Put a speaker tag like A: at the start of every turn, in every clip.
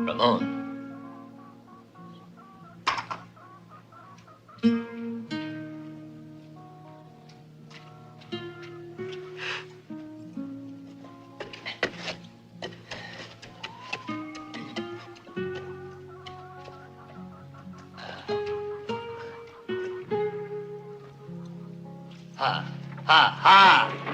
A: Ramón. Ha, ha, ha!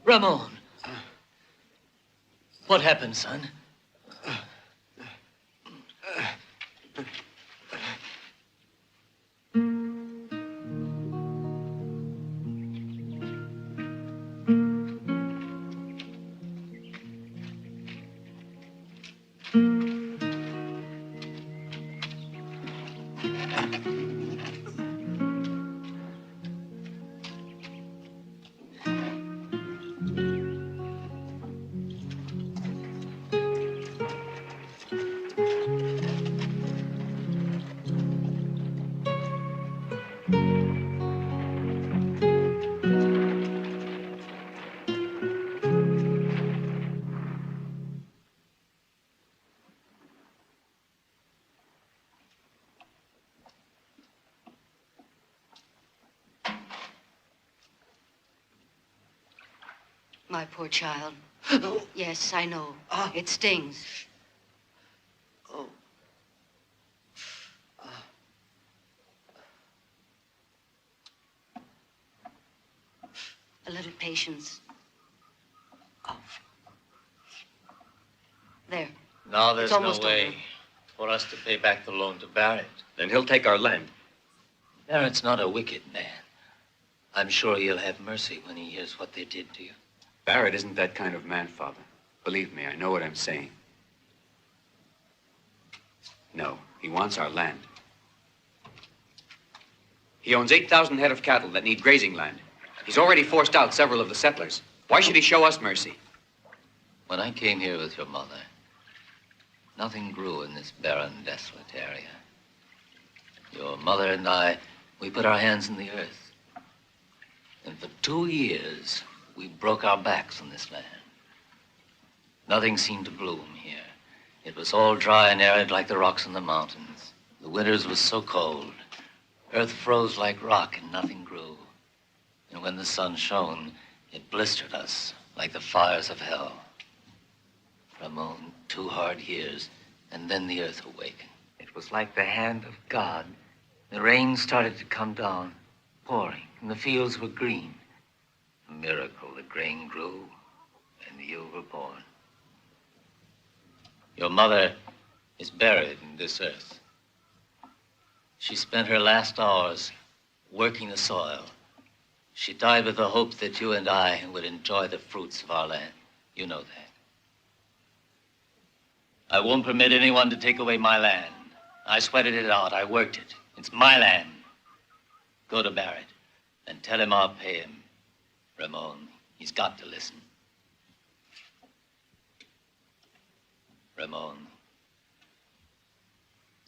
A: Ramon. What happened, son?
B: My poor child. Yes, I know. It stings.
C: Oh.
B: A little patience. There.
A: Now there's
B: It's
A: no
B: almost
A: way
B: over.
A: for us to pay back the loan to Barrett.
C: Then he'll take our land.
A: Barrett's not a wicked man. I'm sure he'll have mercy when he hears what they did to you.
D: Barrett isn't that kind of man, Father. Believe me, I know what I'm saying. No, he wants our land. He owns 8,000 head of cattle that need grazing land. He's already forced out several of the settlers. Why should he show us mercy?
A: When I came here with your mother, nothing grew in this barren, desolate area. Your mother and I, we put our hands in the earth. And for 2 years, we broke our backs on this land. Nothing seemed to bloom here. It was all dry and arid like the rocks in the mountains. The winters were so cold. Earth froze like rock and nothing grew. And when the sun shone, it blistered us like the fires of hell. Ramon, 2 hard years, and then the earth awakened. It was like the hand of God. The rain started to come down, pouring, and the fields were green. A miracle, the grain grew, and you were born. Your mother is buried in this earth. She spent her last hours working the soil. She died with the hope that you and I would enjoy the fruits of our land. You know that. I won't permit anyone to take away my land. I sweated it out. I worked it. It's my land. Go to Barrett and tell him I'll pay him. Ramon, he's got to listen. Ramon.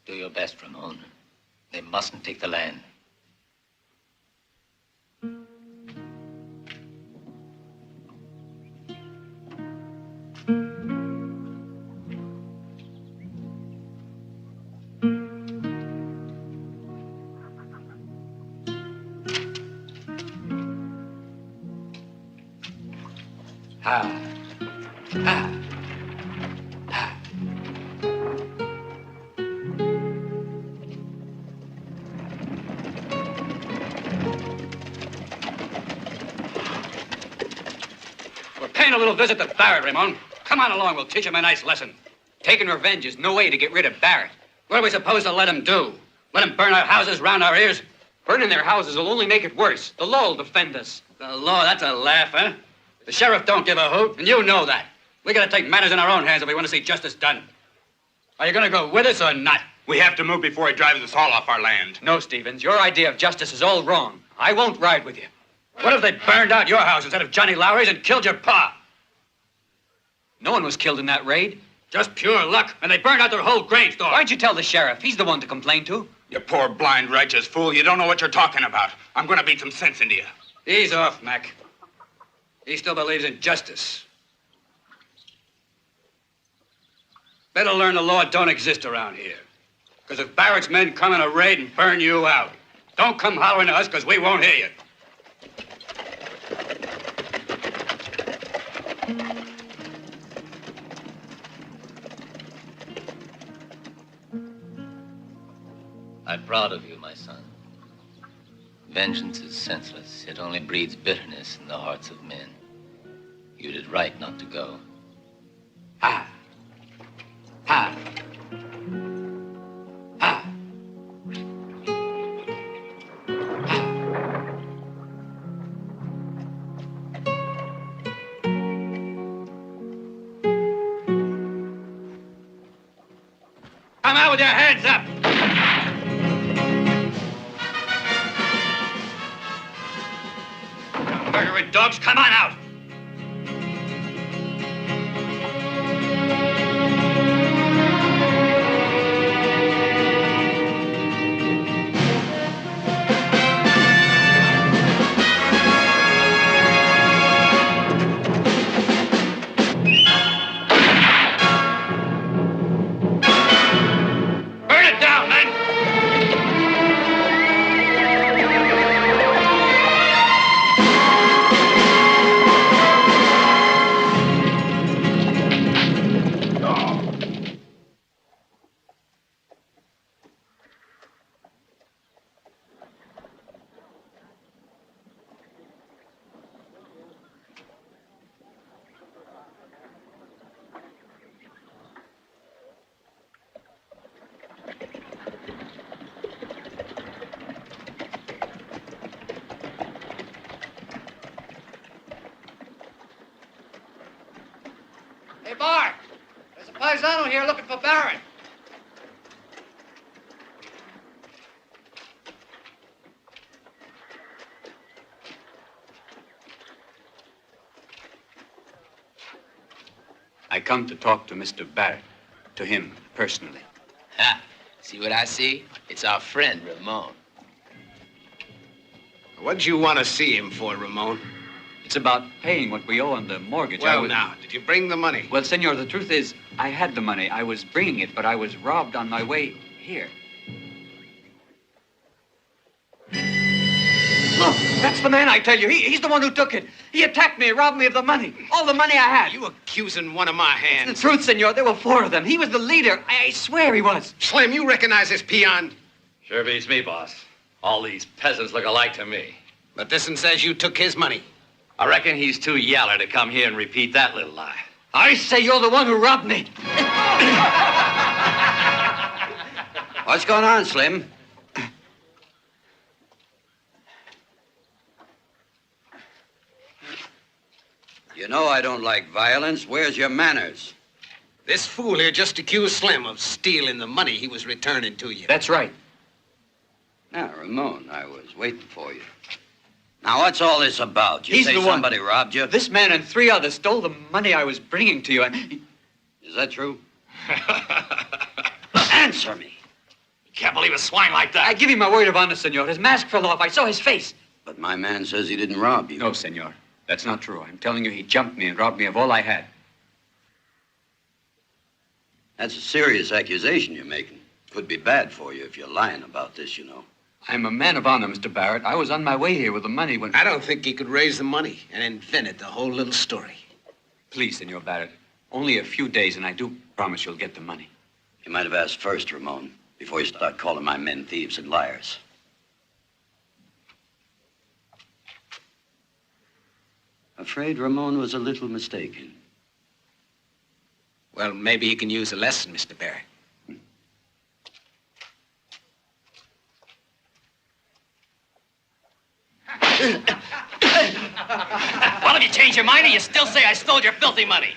A: Do your best, Ramon. They mustn't take the land.
D: We're paying a little visit to Barrett, Ramon. Come on along, we'll teach him a nice lesson. Taking revenge is no way to get rid of Barrett. What are we supposed to let him do? Let him burn our houses round our ears? Burning their houses will only make it worse. The law will defend us. The law, that's a laugh, huh? The sheriff don't give a hoot, and you know that. We gotta take matters in our own hands if we want to see justice done. Are you gonna go with us or not?
E: We have to move before he drives us all off our land.
D: No, Stevens, your idea of justice is all wrong. I won't ride with you. What if they burned out your house instead of Johnny Lowry's and killed your pa? No one was killed in that raid. Just pure luck, and they burned out their whole grain store. Why'd you tell the sheriff? He's the one to complain to.
E: You poor, blind, righteous fool. You don't know what you're talking about. I'm going to beat some sense into you.
D: Ease off, Mac. He still believes in justice. Better learn the law don't exist around here. Because if Barrett's men come in a raid and burn you out, don't come hollering to us because we won't hear you.
A: I'm proud of you, my son. Vengeance is senseless. It only breeds bitterness in the hearts of men. You did right not to go.
D: Ha! Ha! Ha! out with your hands up! Murdering dogs, come on out!
F: Hey, Bart, there's a paisano here looking for Barrett.
D: I come to talk to Mr. Barrett, to him personally.
G: Ha! See what I see? It's our friend, Ramon.
F: What'd you want to see him for, Ramon?
D: It's about paying what we owe on the mortgage.
F: Well, now, did you bring the money?
D: Well, senor, the truth is, I had the money. I was bringing it, but I was robbed on my way here. Look, that's the man, I tell you. He's the one who took it. He attacked me, robbed me of the money. All the money I had.
F: You accusing one of my hands?
D: It's the truth, senor. There were 4 of them. He was the leader. I swear he was.
F: Slim, you recognize this peon?
C: Sure beats me, boss. All these peasants look alike to me.
F: But this one says you took his money.
C: I reckon he's too yaller to come here and repeat that little lie.
D: I say you're the one who robbed me.
H: What's going on, Slim? You know I don't like violence. Where's your manners?
F: This fool here just accused Slim of stealing the money he was returning to you.
D: That's right.
H: Now, Ramon, I was waiting for you. Now, what's all this about? You
D: He's
H: say
D: the one.
H: somebody robbed you?
D: This man and 3 others stole the money I was bringing to you.
H: Is that true? Answer me.
C: Can't believe a swine like that.
D: I give you my word of honor, senor. His mask fell off. I saw his face.
H: But my man says he didn't rob you.
D: No, senor. That's not true. I'm telling you, he jumped me and robbed me of all I had.
H: That's a serious accusation you're making. Could be bad for you if you're lying about this, you know.
D: I'm a man of honor, Mr. Barrett. I was on my way here with the money when...
F: I don't think he could raise the money and invented the whole little story.
D: Please, Senor Barrett. Only a few days, and I do promise you'll get the money.
H: You might have asked first, Ramon, before you start calling my men thieves and liars. Afraid Ramon was a little mistaken.
F: Well, maybe he can use a lesson, Mr. Barrett.
G: Well, have you changed your mind or you still say I stole your filthy money?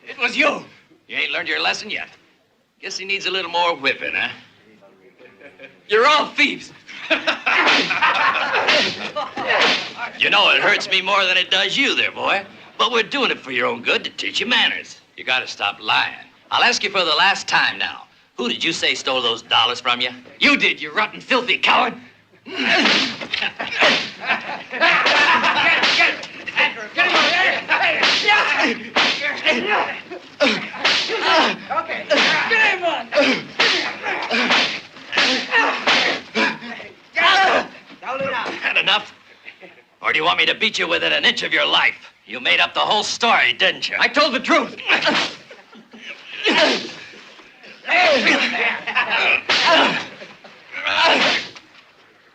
F: It was you.
G: You ain't learned your lesson yet. Guess he needs a little more whipping, huh?
D: You're all thieves.
G: You know, it hurts me more than it does you there, boy. But we're doing it for your own good to teach you manners. You gotta stop lying. I'll ask you for the last time now. Who did you say stole those dollars from you?
D: You did, you rotten, filthy coward.
F: Get him over there. Okay. Get him on.
G: Had enough? Or do you want me to beat you within an inch of your life? You made up the whole story, didn't you?
D: I told the truth.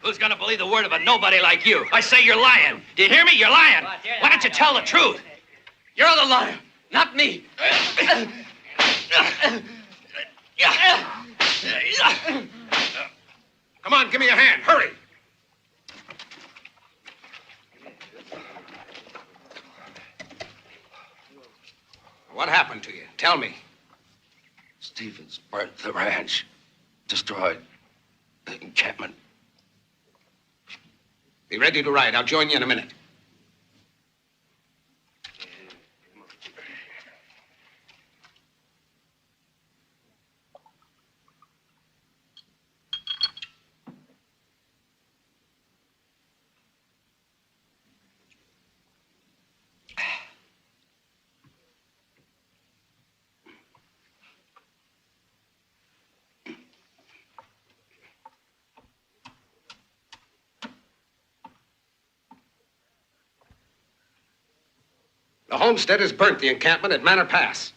G: Who's gonna believe the word of a nobody like you? I say you're lying. Do you hear me? You're lying. Why don't you tell the truth?
D: You're the liar, not me.
F: Come on, give me your hand. Hurry. What happened to you? Tell me.
I: Stevens burnt the ranch, destroyed the encampment.
F: Be ready to ride. I'll join you in a minute. The homesteaders burnt the encampment at Manor Pass.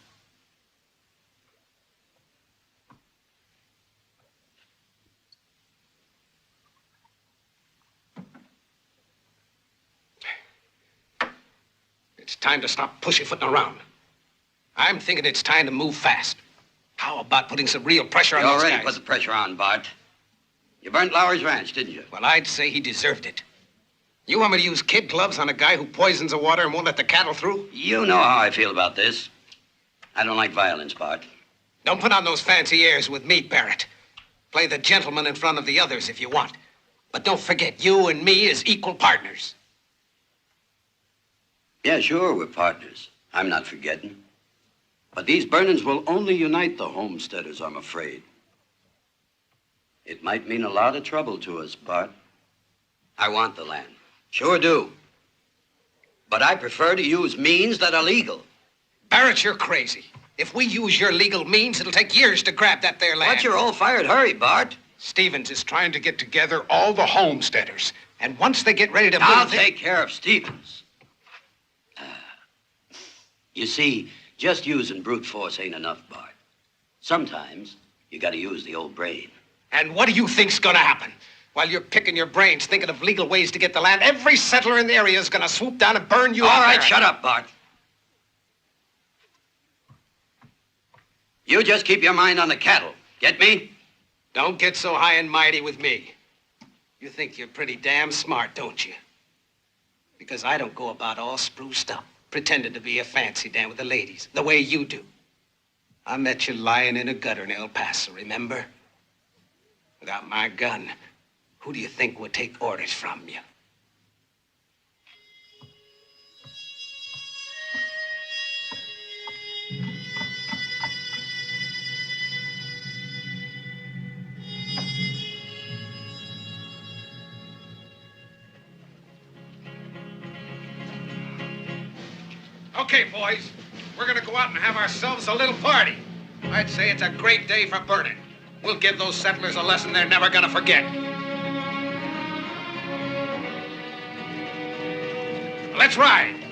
F: It's time to stop pussyfooting around. I'm thinking it's time to move fast. How about putting some real pressure on
H: You
F: those
H: already
F: guys?
H: put the pressure on, Bart. You burnt Lowry's ranch, didn't you?
F: Well, I'd say he deserved it. You want me to use kid gloves on a guy who poisons the water and won't let the cattle through?
H: You know how I feel about this. I don't like violence, Bart.
F: Don't put on those fancy airs with me, Barrett. Play the gentleman in front of the others if you want. But don't forget, you and me is equal partners.
H: Yeah, sure, we're partners. I'm not forgetting. But these burnings will only unite the homesteaders, I'm afraid. It might mean a lot of trouble to us, Bart. I want the land. Sure do. But I prefer to use means that are legal.
F: Barrett, you're crazy. If we use your legal means, it'll take years to grab that there land.
H: What's your all-fired hurry, Bart?
F: Stevens is trying to get together all the homesteaders. And once they get ready to
H: I'll
F: move...
H: take care of Stevens. You see, just using brute force ain't enough, Bart. Sometimes you gotta use the old brain.
F: And what do you think's gonna happen? While you're picking your brains, thinking of legal ways to get the land, every settler in the area is gonna swoop down and burn you
H: All
F: up.
H: right,
F: Barrett.
H: shut up, Bart. You just keep your mind on the cattle. Get me?
F: Don't get so high and mighty with me. You think you're pretty damn smart, don't you? Because I don't go about all spruced up, pretending to be a fancy dan with the ladies, the way you do. I met you lying in a gutter in El Paso, remember? Without my gun, who do you think would take orders from you? Okay, boys, we're gonna go out and have ourselves a little party. I'd say it's a great day for burning. We'll give those settlers a lesson they're never gonna forget. Let's ride.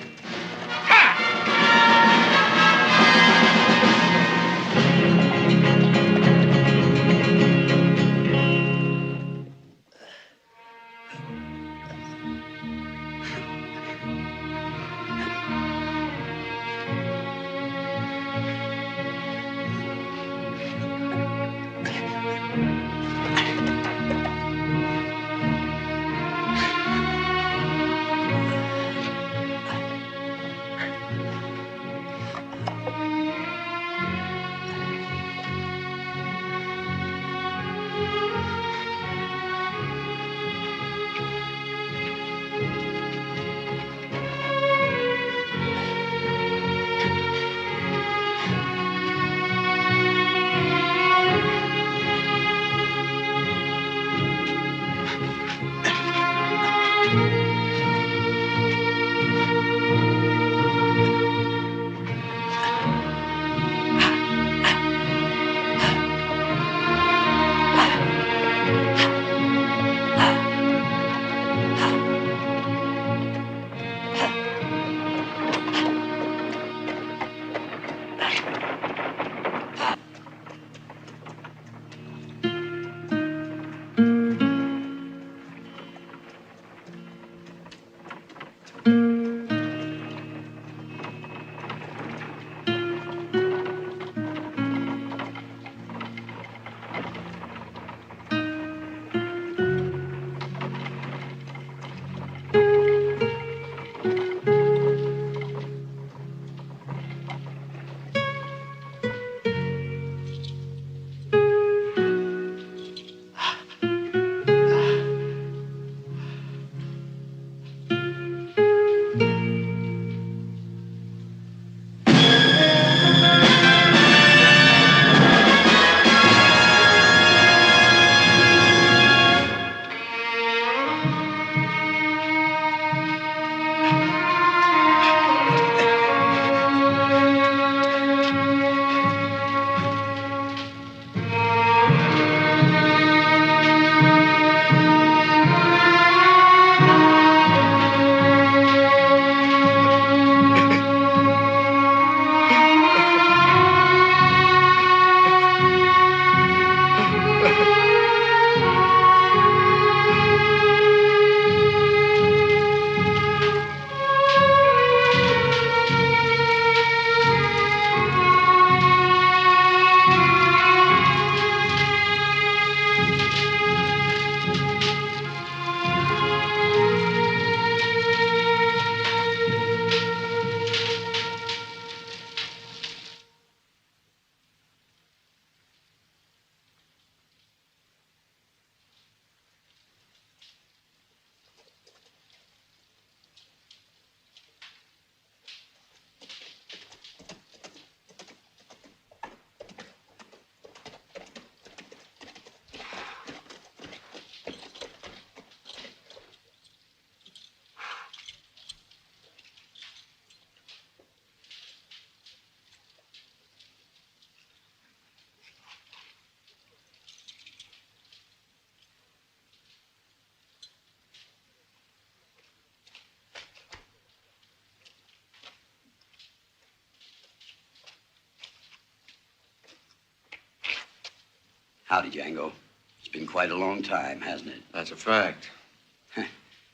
H: Howdy, Django. It's been quite a long time, hasn't it?
I: That's a fact.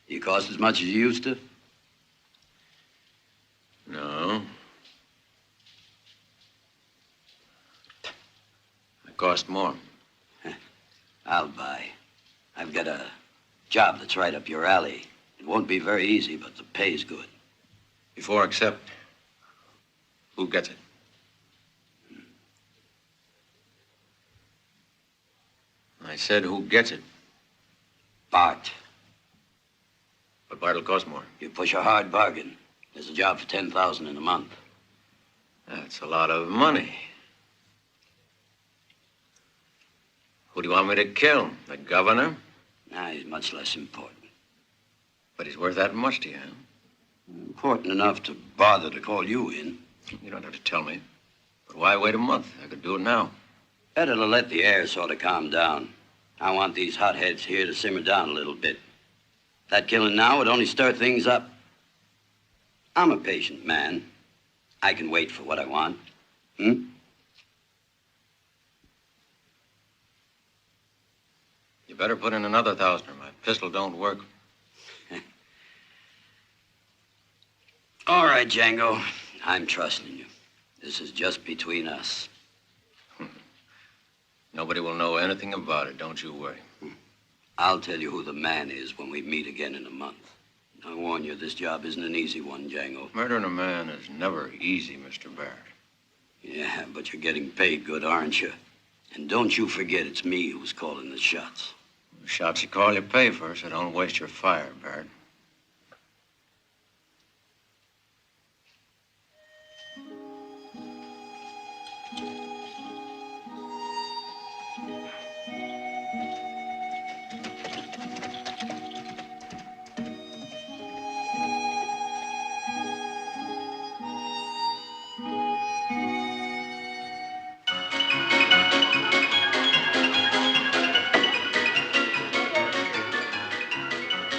H: You cost as much as you used to?
I: No. It cost more.
H: I'll buy. I've got a job that's right up your alley. It won't be very easy, but the pay's good.
I: Before accept, who gets it? I said who gets it.
H: Bart.
I: But Bart'll cost more.
H: You push a hard bargain. There's a job for $10,000 in a month.
I: That's a lot of money. Who do you want me to kill? The governor?
H: Nah, he's much less important.
I: But he's worth that much to you, huh?
H: Important enough to bother to call you in.
I: You don't have to tell me. But why wait a month? I could do it now.
H: Better to let the air sort of calm down. I want these hotheads here to simmer down a little bit. That killing now would only stir things up. I'm a patient man. I can wait for what I want. Hmm?
I: You better put in another 1,000 or my pistol don't work.
H: All right, Django. I'm trusting you. This is just between us.
I: Nobody will know anything about it, don't you worry.
H: I'll tell you who the man is when we meet again in a month. I warn you, this job isn't an easy one, Django.
I: Murdering a man is never easy, Mr. Barrett.
H: Yeah, but you're getting paid good, aren't you? And don't you forget it's me who's calling the shots.
I: The shots you call, you pay for, so don't waste your fire, Barrett.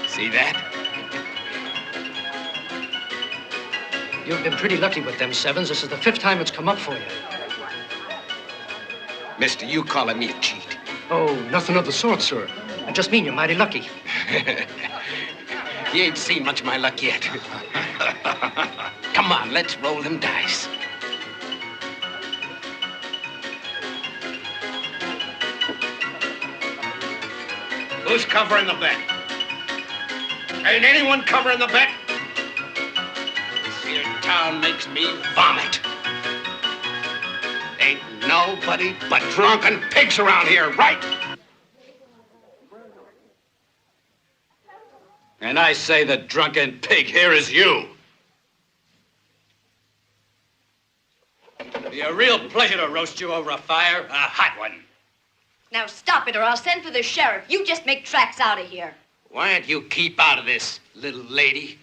F: See that?
J: You've been pretty lucky with them sevens. This is the 5th time it's come up for you.
F: Mister, you calling me a cheat?
J: Oh, nothing of the sort, sir. I just mean you're mighty lucky.
F: You ain't seen much of my luck yet. Come on, let's roll them dice. Who's covering the bet? Ain't anyone covering the bet? This here town makes me vomit. Ain't nobody but drunken pigs around here, right?
D: And I say the drunken pig here is you. It'd be a real pleasure to roast you over a fire, a hot one.
B: Now stop it or I'll send for the sheriff. You just make tracks out of here.
F: Why don't you keep out of this, little lady?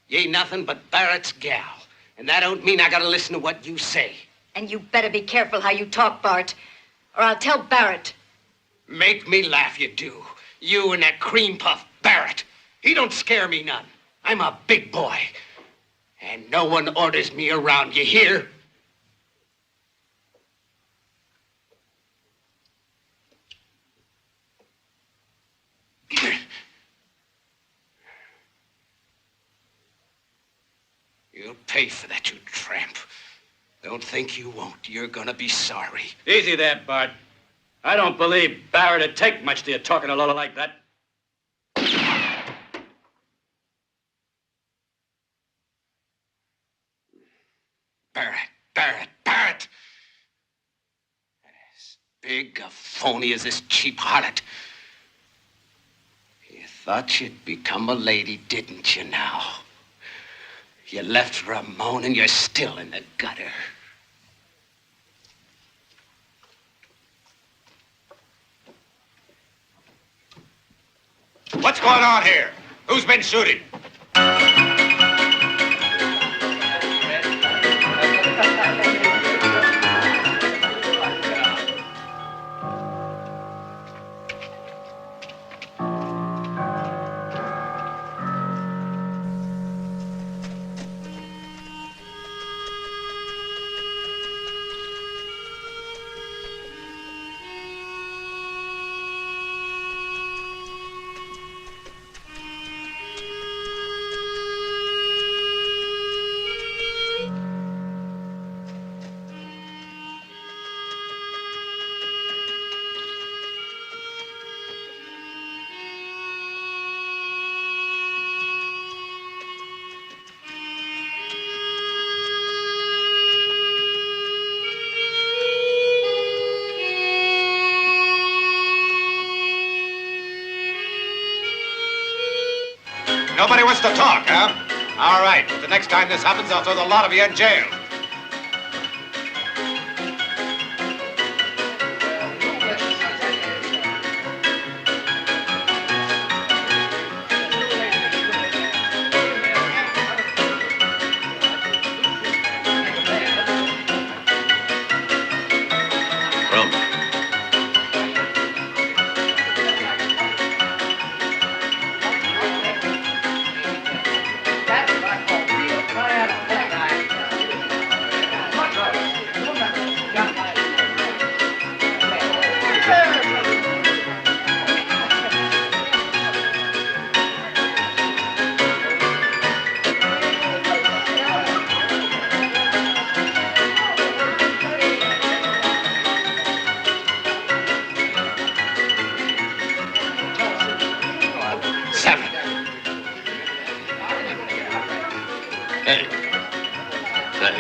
F: You ain't nothing but Barrett's gal. And that don't mean I gotta listen to what you say.
B: And you better be careful how you talk, Bart, or I'll tell Barrett.
F: Make me laugh, you do. You and that cream puff Barrett. He don't scare me none. I'm a big boy. And no one orders me around, you hear? You'll pay for that, you tramp. Don't think you won't. You're gonna be sorry.
D: Easy there, Bart. I don't believe Barrett would take much to you talking to Lola like that.
F: Barrett. As big a phony as this cheap harlot. You thought you'd become a lady, didn't you now? You left Ramon and you're still in the gutter.
E: What's going on here? Who's been shooting?
K: the talk, huh? All right, but the next time this happens, I'll throw the lot of you in jail.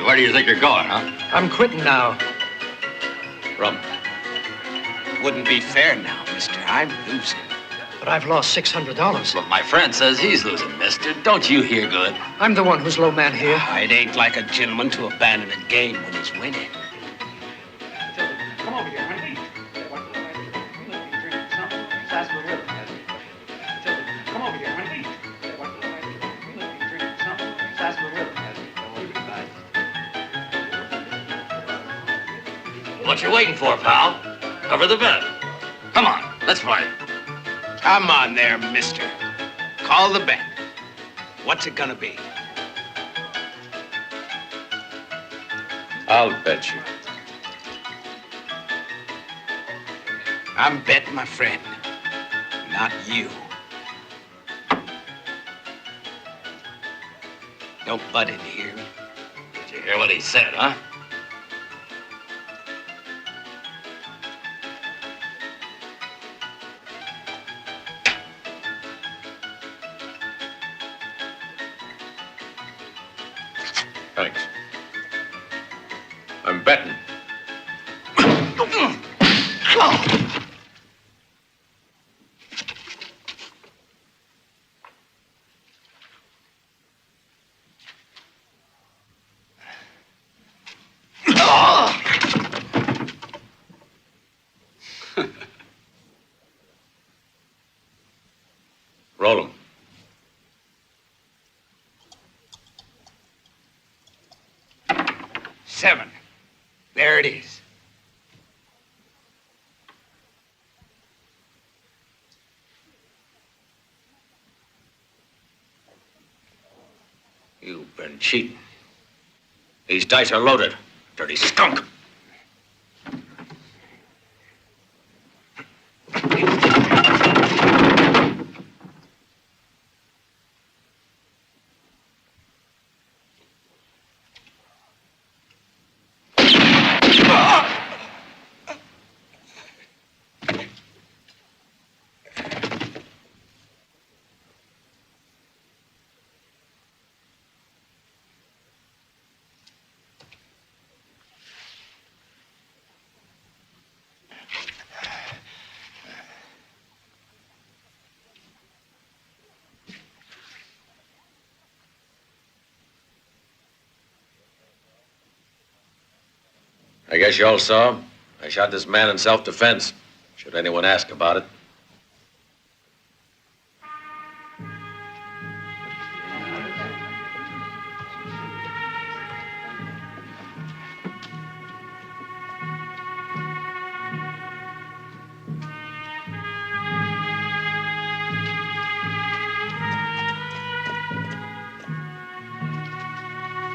C: Where do you think you're going, huh?
J: I'm quitting now.
C: Rum.
F: Wouldn't be fair now, mister. I'm losing.
J: But I've lost $600.
G: But my friend says he's losing, mister. Don't you hear good?
J: I'm the one who's low man here.
F: It ain't like a gentleman to abandon a game when he's winning.
D: Come over here, honey. Come over here, honey.
G: What you waiting for, pal? Cover the bet. Come on, let's play.
F: Come on there, mister. Call the bet. What's it gonna be?
C: I'll bet you.
F: I'm betting my friend, not you. Don't butt in here.
G: Did you hear what he said, huh?
C: Thanks. I'm betting. Roll 'em.
F: $7. There it is.
C: You've been cheating. These dice are loaded. Dirty skunk. I guess you all saw. I shot this man in self-defense. Should anyone ask about it.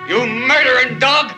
F: You murdering dog!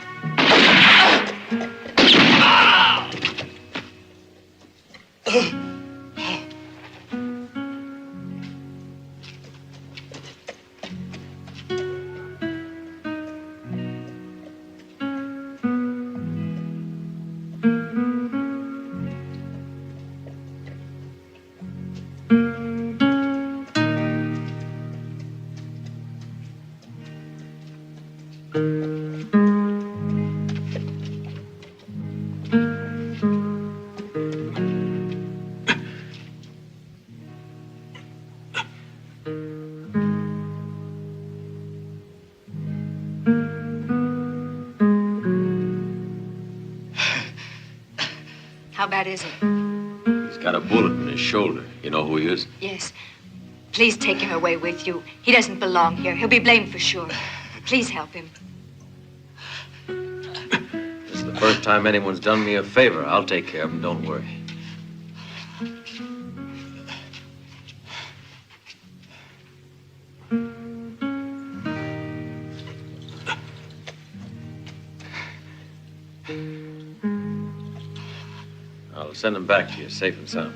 B: How bad is he?
C: He's got a bullet in his shoulder. You know who he is?
B: Yes. Please take him away with you. He doesn't belong here. He'll be blamed for sure. Please help him.
C: This is the first time anyone's done me a favor. I'll take care of him, don't worry. I'll send him back to you, safe and sound.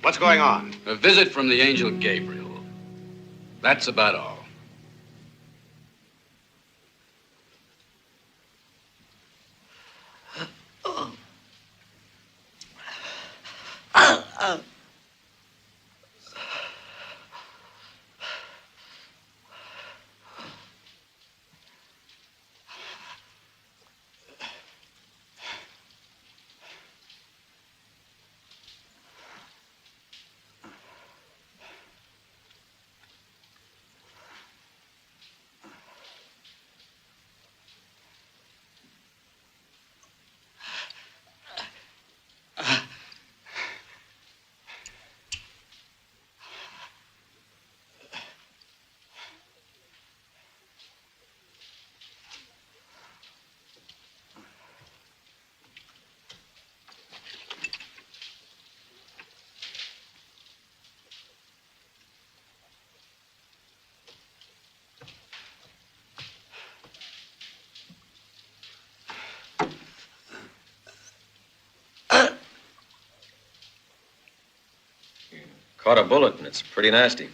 K: What's going on?
D: A visit from the angel Gabriel. That's about all.
C: Caught a bullet, and it's pretty nasty.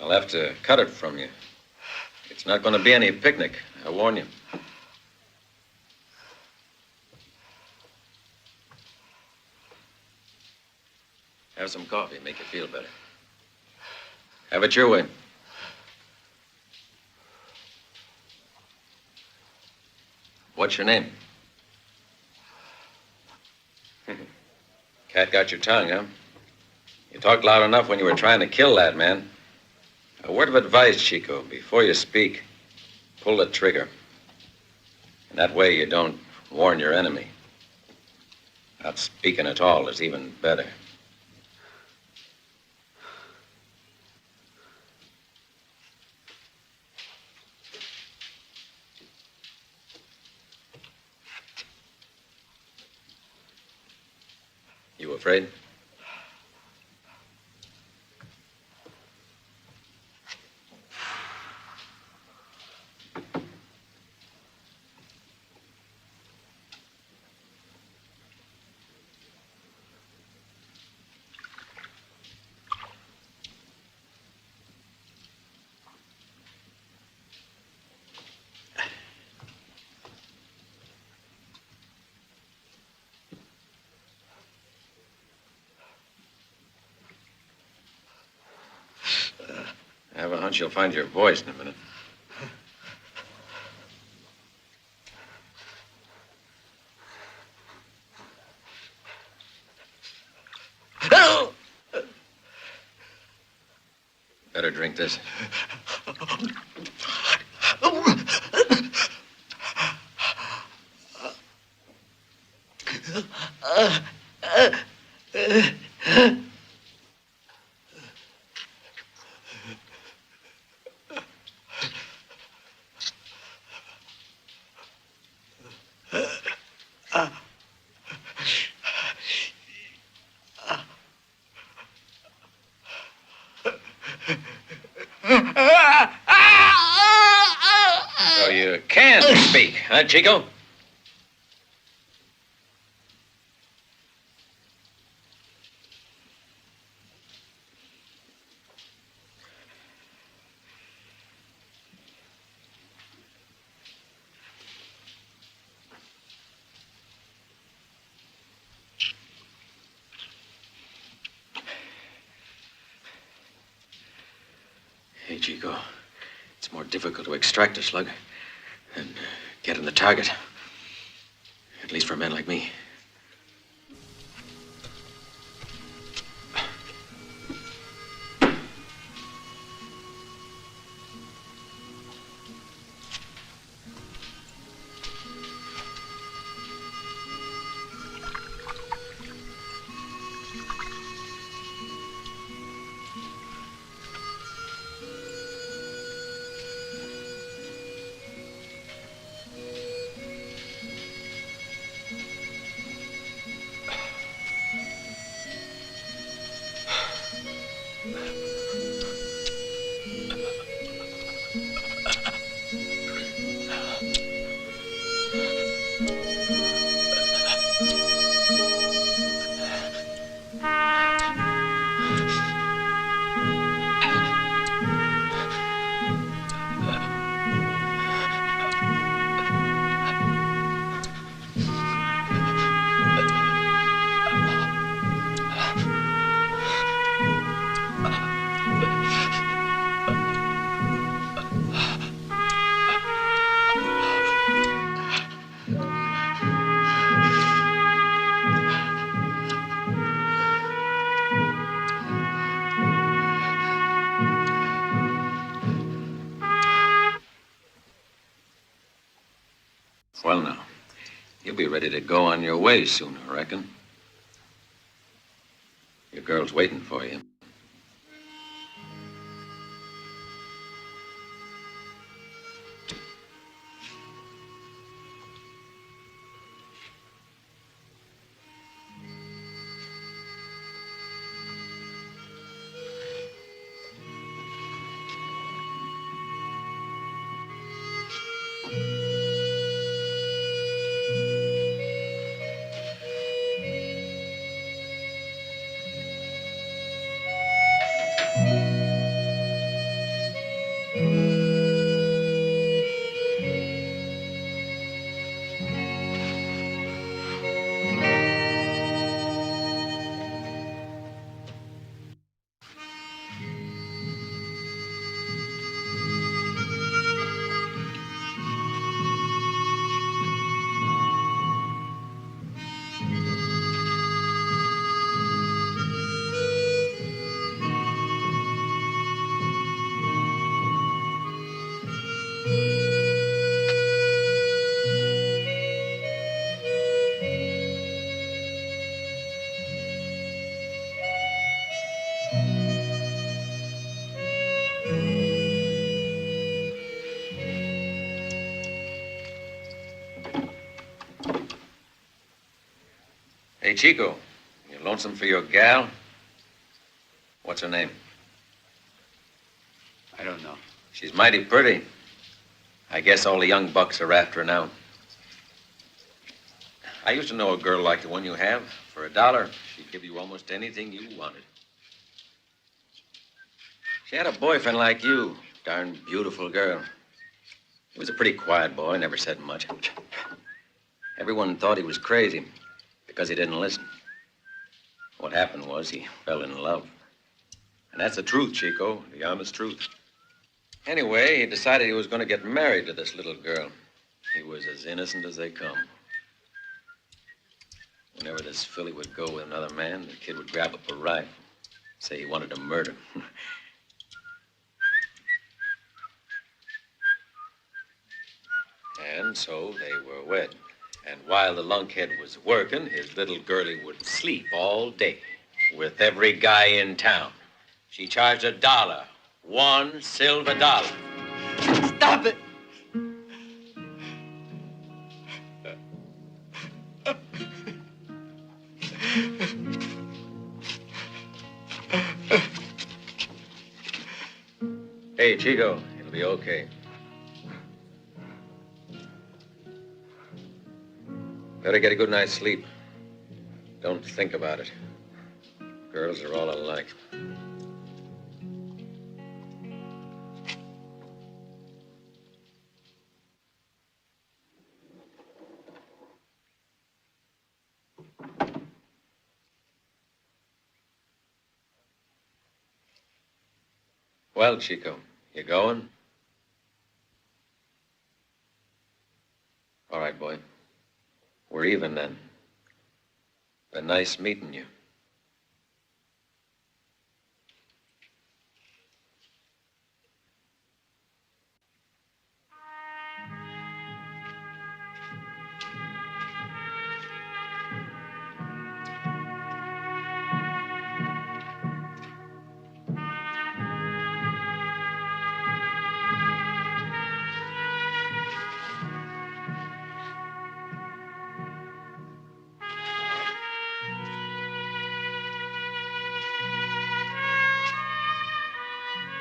C: I'll have to cut it from you. It's not going to be any picnic, I warn you. Have some coffee, make you feel better. Have it your way. What's your name? Cat got your tongue, huh? You talked loud enough when you were trying to kill that man. A word of advice, Chico. Before you speak, pull the trigger. And that way you don't warn your enemy. Not speaking at all is even better. You afraid? I have a hunch you'll find your voice in a minute. Better drink this. So you can speak, huh, Chico? Hey, Chico, it's more difficult to extract a slug than get in the target. At least for men like me. ready to go on your way soon, I reckon. Your girl's waiting for you. Hey, Chico, you lonesome for your gal? What's her name?
D: I don't know.
C: She's mighty pretty. I guess all the young bucks are after her now. I used to know a girl like the one you have. For $1, she'd give you almost anything you wanted. She had a boyfriend like you. Darn beautiful girl. He was a pretty quiet boy, never said much. Everyone thought he was crazy because he didn't listen. What happened was he fell in love. And that's the truth, Chico, the honest truth. Anyway, he decided he was going to get married to this little girl. He was as innocent as they come. Whenever this filly would go with another man, the kid would grab up a rifle, say he wanted to murder. And so they were wed. And while the lunkhead was working, his little girlie would sleep all day with every guy in town. She charged $1, $1 silver.
L: Stop it!
C: Hey, Chico, it'll be okay. Better get a good night's sleep. Don't think about it. Girls are all alike. Well, Chico, you going? All right, boy. We're even then. Been nice meeting you.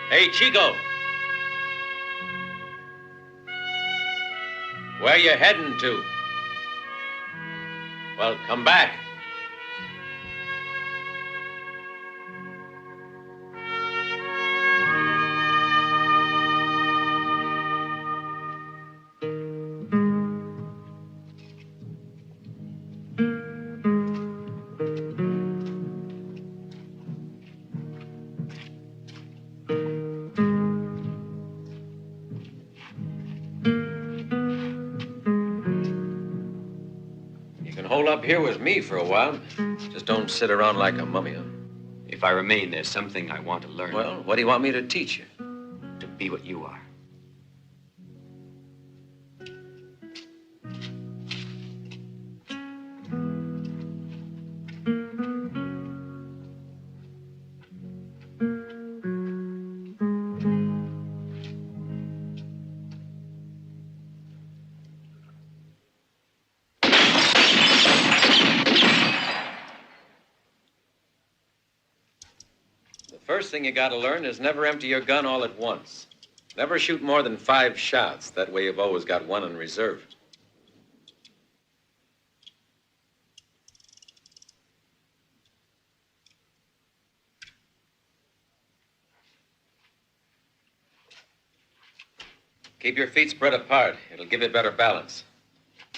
C: Hey, Chico. Where you heading to? Well, come back. Hold up here with me for a while. Just don't sit around like a mummy, huh?
D: If I remain, there's something I want to learn.
C: Well, what do you want me to teach you?
D: To be what you are.
C: First thing you gotta learn is never empty your gun all at once. Never shoot more than 5 shots. That way you've always got one in reserve. Keep your feet spread apart. It'll give you better balance.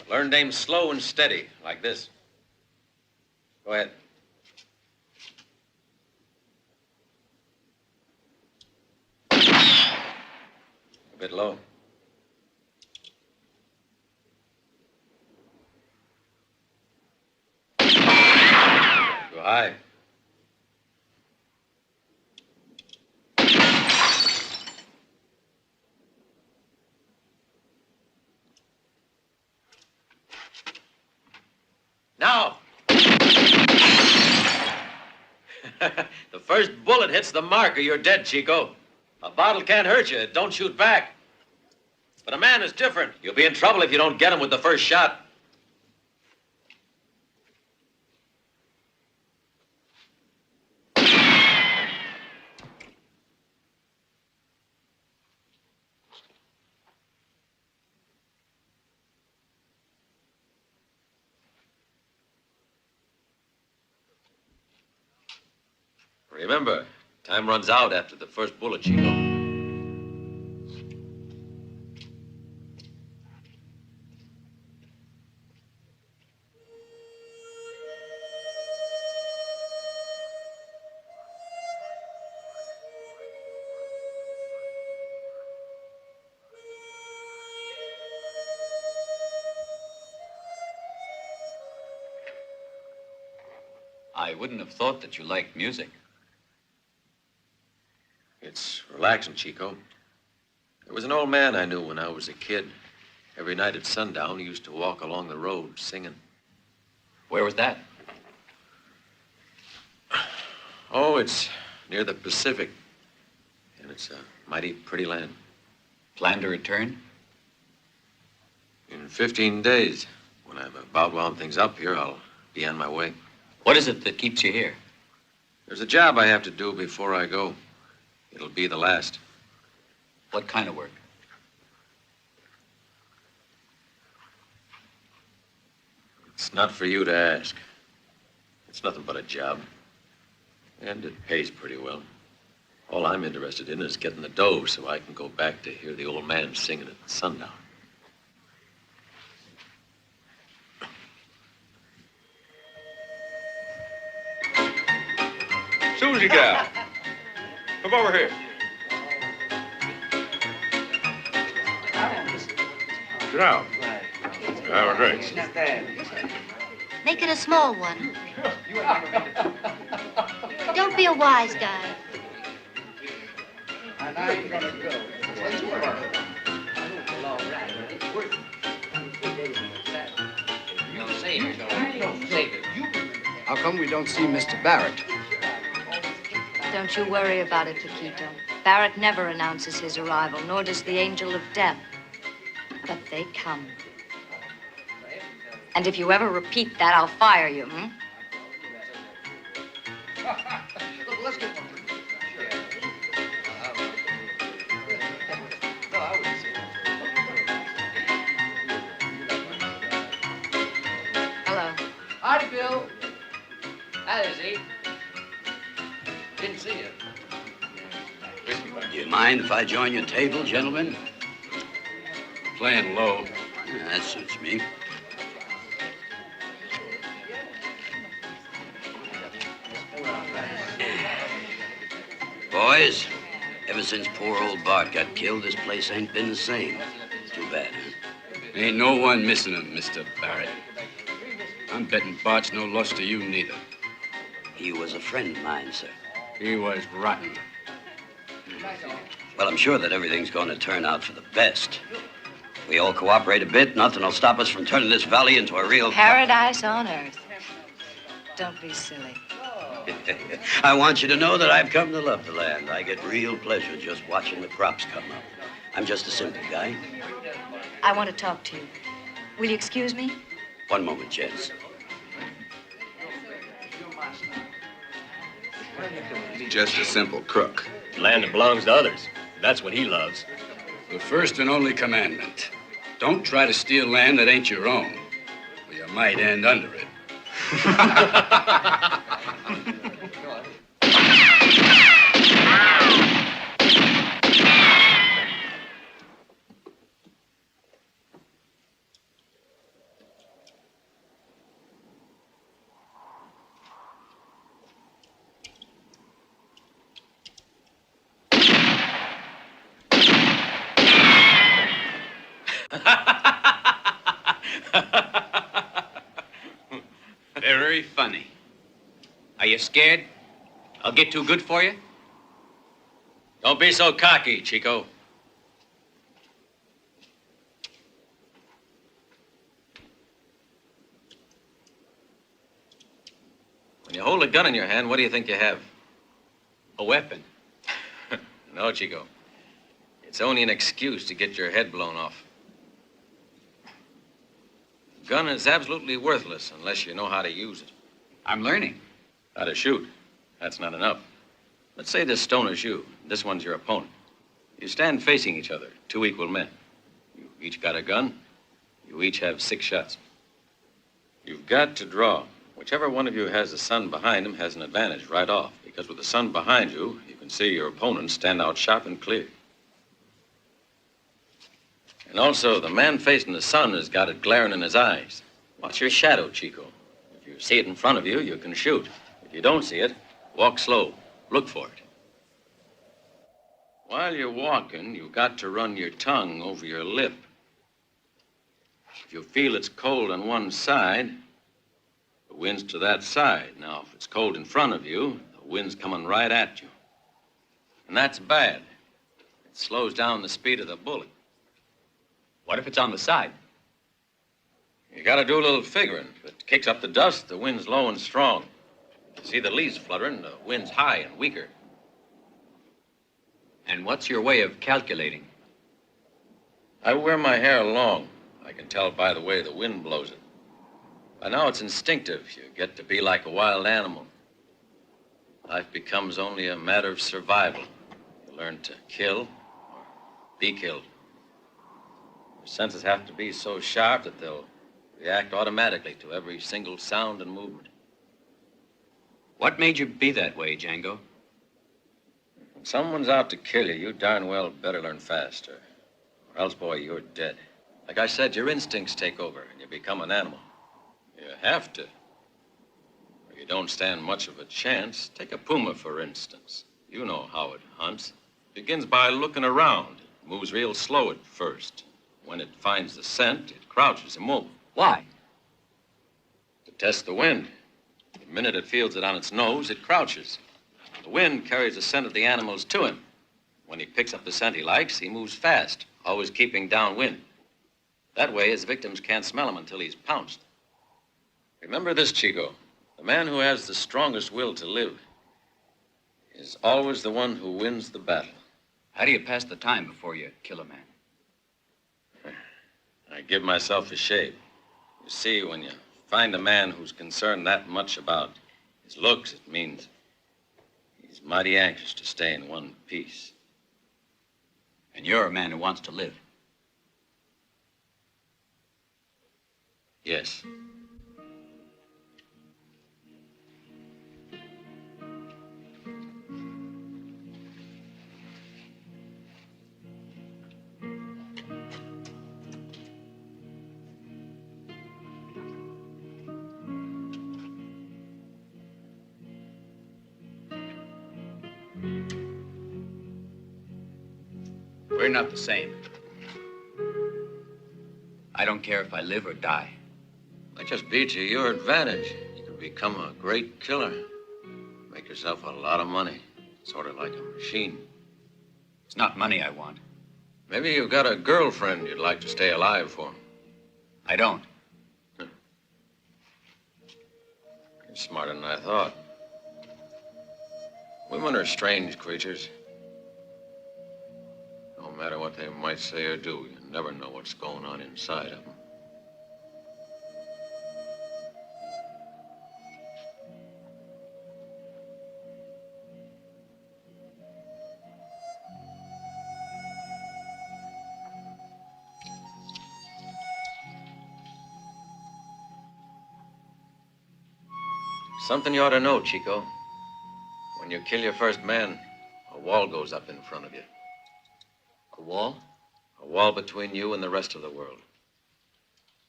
C: Learn to aim slow and steady, like this. Go ahead. A bit low. Too high. Now! The first bullet hits the mark or you're dead, Chico. A bottle can't hurt you. Don't shoot back. But a man is different. You'll be in trouble if you don't get him with the first shot. Remember, time runs out after the first bullet, Chico.
D: I wouldn't have thought that you liked music.
C: It's relaxing, Chico. There was an old man I knew when I was a kid. Every night at sundown, he used to walk along the road singing.
D: Where was that?
C: Oh, it's near the Pacific. And it's a mighty pretty land.
D: Plan to return?
C: In 15 days. When I've about wound things up here, I'll be on my way.
D: What is it that keeps you here?
C: There's a job I have to do before I go. It'll be the last.
D: What kind of work?
C: It's not for you to ask. It's nothing but a job. And it pays pretty well. All I'm interested in is getting the dough so I can go back to hear the old man singing at sundown.
E: Susie gal, come over here. Sit down. Have a drink.
M: Make it a small one. Don't be a wise guy.
J: How come we don't see Mr. Barrett?
B: Don't you worry about it, Paquito. Barrett never announces his arrival, nor does the angel of death. But they come. And if you ever repeat that, I'll fire you,
J: Let's get one.
B: Hello.
J: Howdy, Bill. That is he. Didn't see you.
H: Do you mind if I join your table, gentlemen?
D: Playing low.
H: Yeah, that suits me. Boys, ever since poor old Bart got killed, this place ain't been the same. Too bad, huh?
D: Ain't no one missing him, Mr. Barrett. I'm betting Bart's no loss to you neither.
H: He was a friend of mine, sir.
D: He was rotten.
H: Well, I'm sure that everything's going to turn out for the best. If we all cooperate a bit, nothing will stop us from turning this valley into a real...
B: Paradise on earth. Don't be silly.
H: I want you to know that I've come to love the land. I get real pleasure just watching the crops come up. I'm just a simple guy.
B: I want to talk to you. Will you excuse me?
H: One moment, gents.
E: Just a simple crook.
N: Land that belongs to others. That's what he loves.
D: The first and only commandment. Don't try to steal land that ain't your own, or you might end under it. Very funny. Are you scared? I'll get too good for you?
C: Don't be so cocky, Chico. When you hold a gun in your hand, what do you think you have?
D: A weapon.
C: No, Chico. It's only an excuse to get your head blown off. A gun is absolutely worthless unless you know how to use it.
D: I'm learning.
C: How to shoot. That's not enough. Let's say this stone is you. This one's your opponent. You stand facing each other, two equal men. You each got a gun. You each have 6 shots. You've got to draw. Whichever one of you has the sun behind him has an advantage right off, because with the sun behind you, you can see your opponent stand out sharp and clear. And also, the man facing the sun has got it glaring in his eyes. Watch your shadow, Chico. If you see it in front of you, you can shoot. If you don't see it, walk slow. Look for it. While you're walking, you've got to run your tongue over your lip. If you feel it's cold on one side, the wind's to that side. Now, if it's cold in front of you, the wind's coming right at you. And that's bad. It slows down the speed of the bullet.
D: What if it's on the side?
C: You gotta do a little figuring. If it kicks up the dust, the wind's low and strong. If you see the leaves fluttering, the wind's high and weaker.
D: And what's your way of calculating?
C: I wear my hair long. I can tell by the way the wind blows it. By now it's instinctive. You get to be like a wild animal. Life becomes only a matter of survival. You learn to kill or be killed. Your senses have to be so sharp that they'll react automatically to every single sound and movement.
D: What made you be that way, Django?
C: When someone's out to kill you, you darn well better learn faster. Or else, boy, you're dead. Like I said, your instincts take over and you become an animal. You have to. Or you don't stand much of a chance. Take a puma, for instance. You know how it hunts. It begins by looking around. It moves real slow at first. When it finds the scent, it crouches immobile.
D: Why?
C: To test the wind. The minute it feels it on its nose, it crouches. The wind carries the scent of the animals to him. When he picks up the scent he likes, he moves fast, always keeping downwind. That way, his victims can't smell him until he's pounced. Remember this, Chico. The man who has the strongest will to live is always the one who wins the battle.
D: How do you pass the time before you kill a man?
C: I give myself a shave. You see, when you find a man who's concerned that much about his looks, it means he's mighty anxious to stay in one piece.
D: And you're a man who wants to live.
C: Yes.
D: We're not the same. I don't care if I live or die.
C: That just beats you your advantage. You can become a great killer. Make yourself a lot of money. Sort of like a machine.
D: It's not money I want.
C: Maybe you've got a girlfriend you'd like to stay alive for.
D: I don't.
C: You're smarter than I thought. Women are strange creatures. No matter what they might say or do, you never know what's going on inside of them. Something you ought to know, Chico. When you kill your first man, a wall goes up in front of you.
A: A wall?
C: A wall between you and the rest of the world.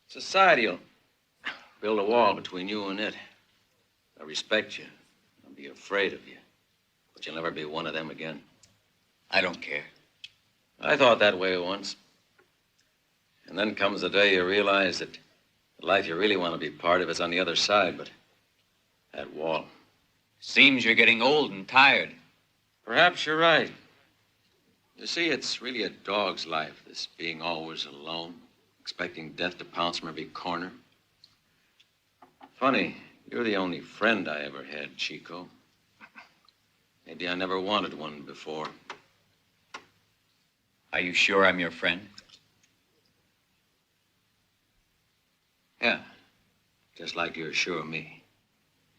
C: Society will build a wall between you and it. They'll respect you. They'll be afraid of you. But you'll never be one of them again.
D: I don't care.
C: I thought that way once. And then comes the day you realize that the life you really want to be part of is on the other side, but that wall.
D: Seems you're getting old and tired.
C: Perhaps you're right. You see, it's really a dog's life, this being always alone, expecting death to pounce from every corner. Funny, you're the only friend I ever had, Chico. Maybe I never wanted one before.
D: Are you sure I'm your friend?
C: Yeah, just like you're sure of me.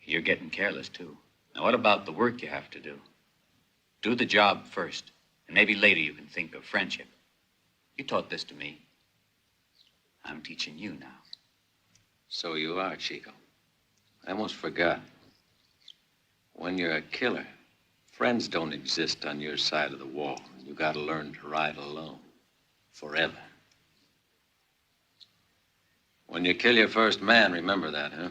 D: You're getting careless, too. Now, what about the work you have to do? Do the job first, and maybe later you can think of friendship. You taught this to me. I'm teaching you now.
C: So you are, Chico. I almost forgot. When you're a killer, friends don't exist on your side of the wall. You gotta learn to ride alone. Forever. When you kill your first man, remember that, huh?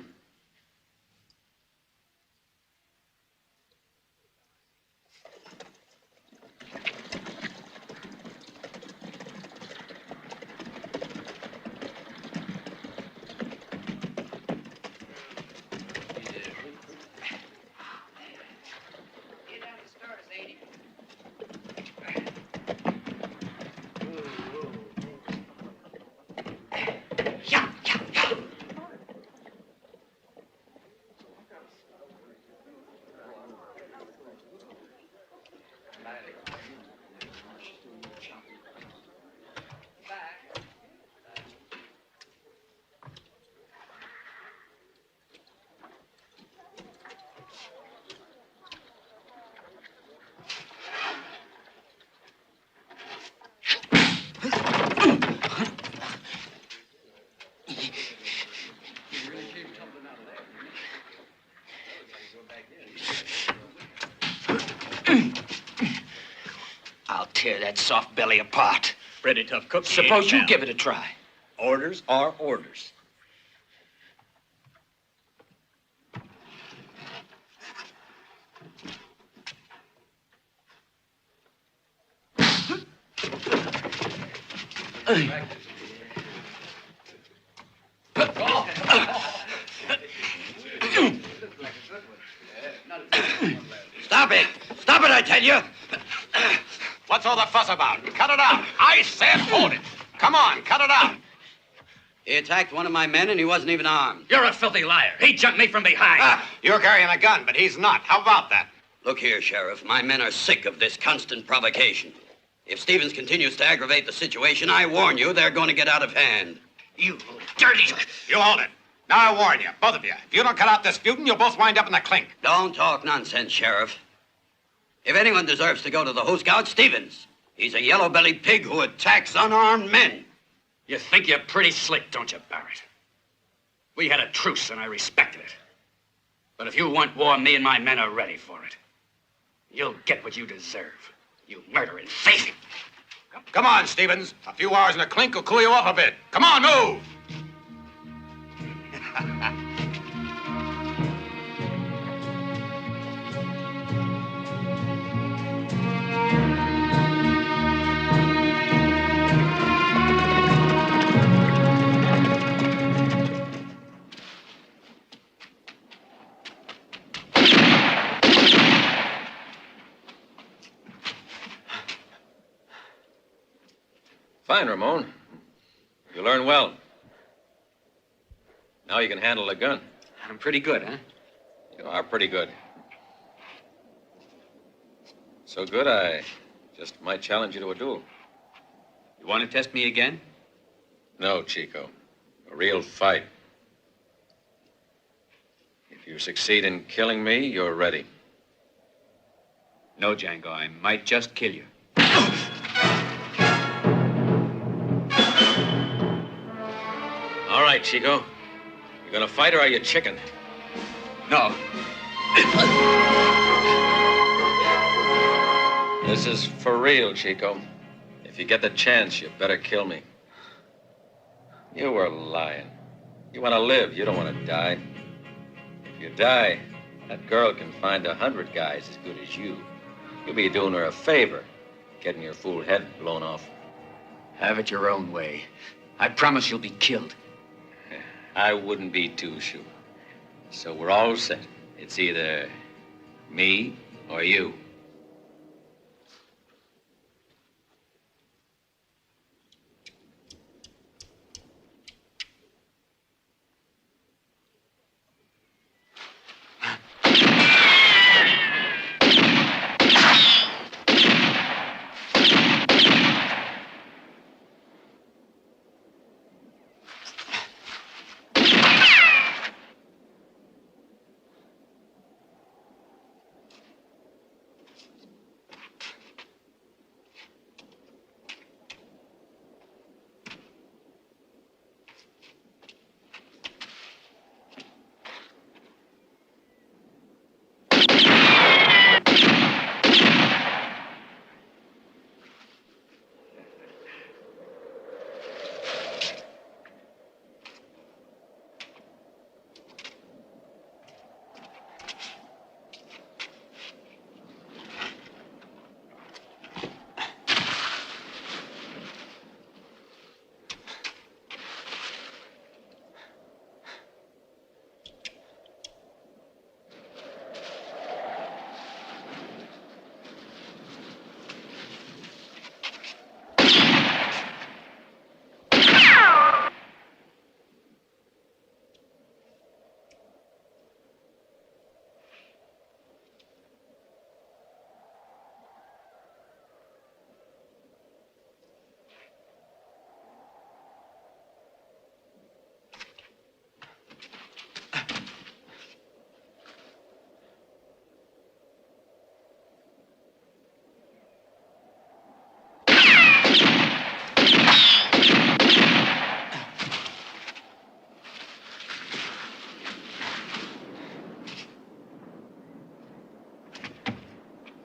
F: I'll tear that soft belly apart.
N: Pretty tough cookie.
F: Suppose you give it a try.
N: Orders are orders.
H: Stop it! Stop it, I tell you!
K: What's all the fuss about? Cut it out. I said hold it. Come on, cut it out.
H: He attacked one of my men and he wasn't even armed.
D: You're a filthy liar. He jumped me from behind.
K: You're carrying a gun, but he's not. How about that?
H: Look here, Sheriff. My men are sick of this constant provocation. If Stevens continues to aggravate the situation, I warn you, they're going to get out of hand.
D: You dirty...
K: You hold it. Now I warn you, both of you. If you don't cut out this feuding, you'll both wind up in the clink.
H: Don't talk nonsense, Sheriff. If anyone deserves to go to the Who Scout, Stevens. He's a yellow-bellied pig who attacks unarmed men.
D: You think you're pretty slick, don't you, Barrett? We had a truce, and I respected it. But if you want war, me and my men are ready for it. You'll get what you deserve, you murdering thief.
K: Come on, Stevens. A few hours in the clink will cool you off a bit. Come on, move!
C: Fine, Ramon. You learn well. Now you can handle a gun.
D: I'm pretty good, huh?
C: You are pretty good. So good, I just might challenge you to a duel.
D: You want to test me again?
C: No, Chico. A real fight. If you succeed in killing me, you're ready.
D: No, Django, I might just kill you.
C: All right, Chico. You gonna fight or are you chicken?
D: No.
C: This is for real, Chico. If you get the chance, you better kill me. You were lying. You want to live. You don't want to die. If you die, that girl can find 100 guys as good as you. You'll be doing her a favor, getting your fool head blown off.
D: Have it your own way. I promise you'll be killed.
C: I wouldn't be too sure. So we're all set. It's either me or you.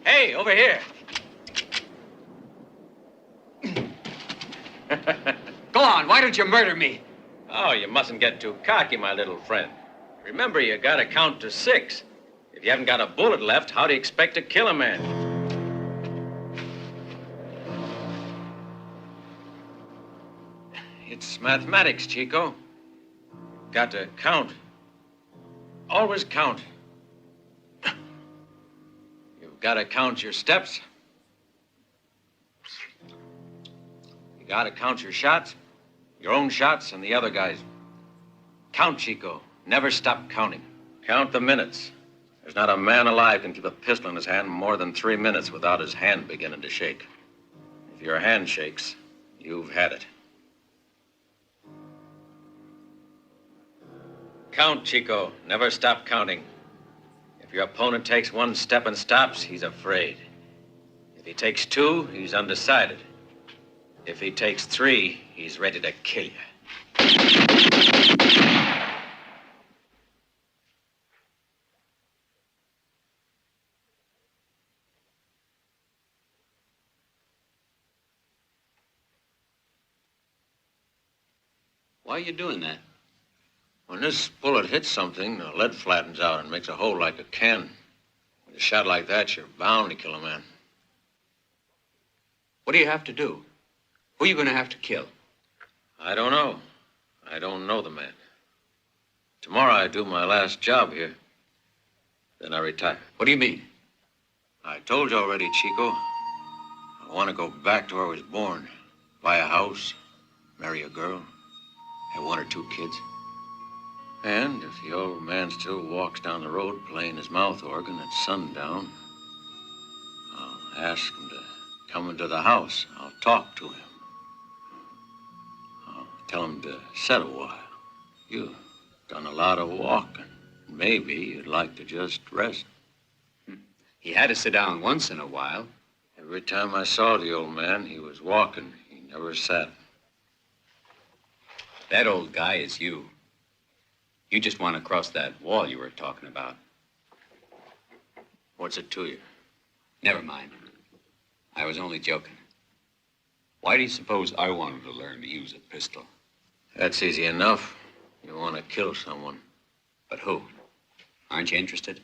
D: Hey, over here. Go on, why don't you murder me?
C: Oh, you mustn't get too cocky, my little friend. Remember, you gotta count to 6. If you haven't got a bullet left, how do you expect to kill a man? It's mathematics, Chico. Got to count. Always count. You've got to count your steps. You got to count your shots, your own shots and the other guys. Count, Chico. Never stop counting. Count the minutes. There's not a man alive can keep a pistol in his hand more than 3 minutes without his hand beginning to shake. If your hand shakes, you've had it. Count, Chico. Never stop counting. If your opponent takes 1 step and stops, he's afraid. If he takes 2, he's undecided. If he takes 3, he's ready to kill you.
D: Why are you doing that?
C: When this bullet hits something, the lead flattens out and makes a hole like a can. With a shot like that, you're bound to kill a man.
D: What do you have to do? Who are you going to have to kill?
C: I don't know. I don't know the man. Tomorrow I do my last job here. Then I retire.
D: What do you mean?
C: I told you already, Chico. I want to go back to where I was born. Buy a house, marry a girl, have 1 or 2 kids. And if the old man still walks down the road playing his mouth organ at sundown, I'll ask him to come into the house. I'll talk to him. I'll tell him to sit a while. You've done a lot of walking. Maybe you'd like to just rest.
D: He had to sit down once in a while.
C: Every time I saw the old man, he was walking. He never sat.
D: That old guy is you. You just want to cross that wall you were talking about.
C: What's it to you?
D: Never mind. I was only joking. Why do you suppose I wanted to learn to use a pistol?
C: That's easy enough. You want to kill someone.
D: But who? Aren't you interested?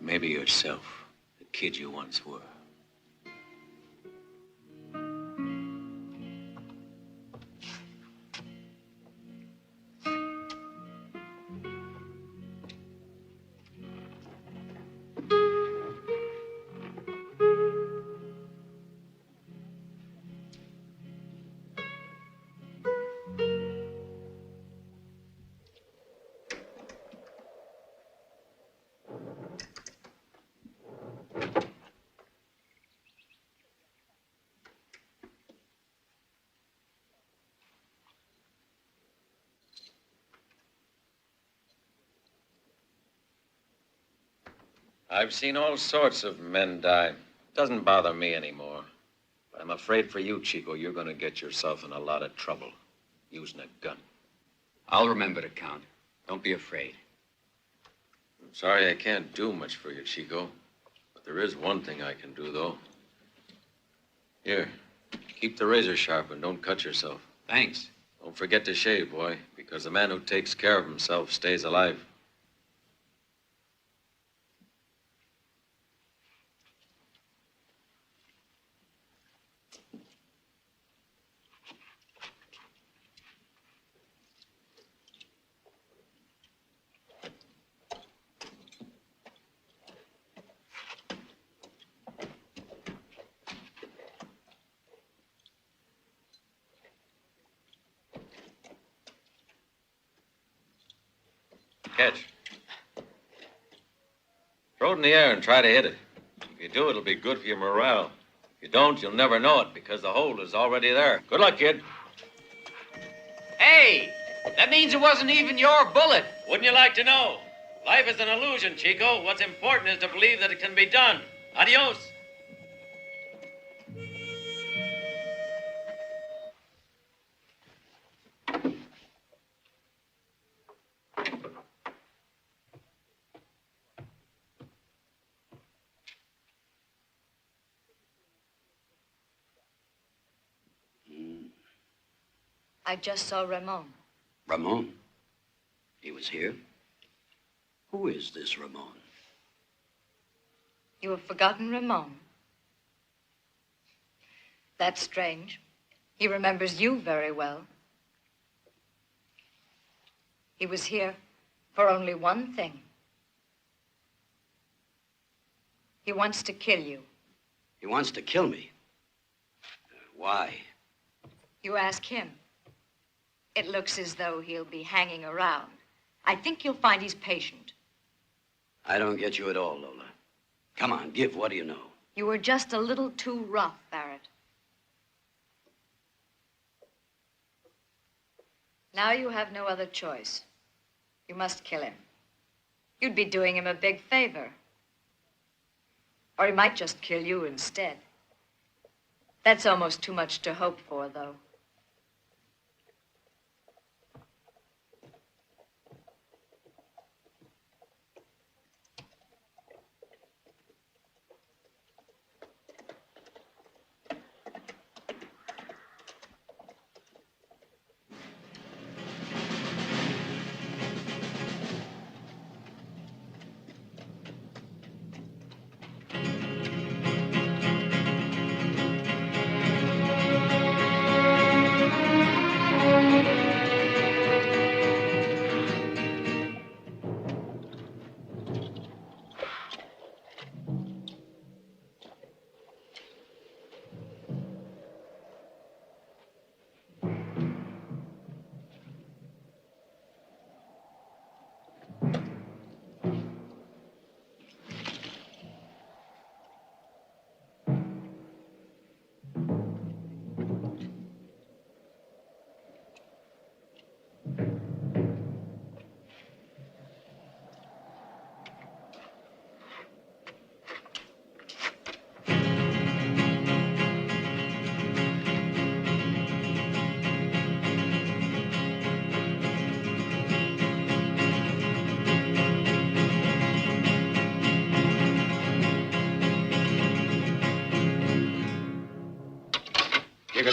C: Maybe yourself, the kid you once were. I've seen all sorts of men die. Doesn't bother me anymore. But I'm afraid for you, Chico, you're going to get yourself in a lot of trouble using a gun.
D: I'll remember to count. Don't be afraid.
C: I'm sorry I can't do much for you, Chico. But there is one thing I can do, though. Here, keep the razor sharp and don't cut yourself.
D: Thanks.
C: Don't forget to shave, boy, because the man who takes care of himself stays alive. Catch. Throw it in the air and try to hit it. If you do, it'll be good for your morale. If you don't, you'll never know it because the hole is already there. Good luck, kid.
J: Hey, that means it wasn't even your bullet.
C: Wouldn't you like to know? Life is an illusion, Chico. What's important is to believe that it can be done. Adios.
B: I just saw Ramon.
H: Ramon? He was here? Who is this Ramon?
B: You have forgotten Ramon. That's strange. He remembers you very well. He was here for only one thing. He wants to kill you.
H: He wants to kill me. Why?
B: You ask him. It looks as though he'll be hanging around. I think you'll find he's patient.
H: I don't get you at all, Lola. Come on, give. What do you know?
B: You were just a little too rough, Barrett. Now you have no other choice. You must kill him. You'd be doing him a big favor. Or he might just kill you instead. That's almost too much to hope for, though.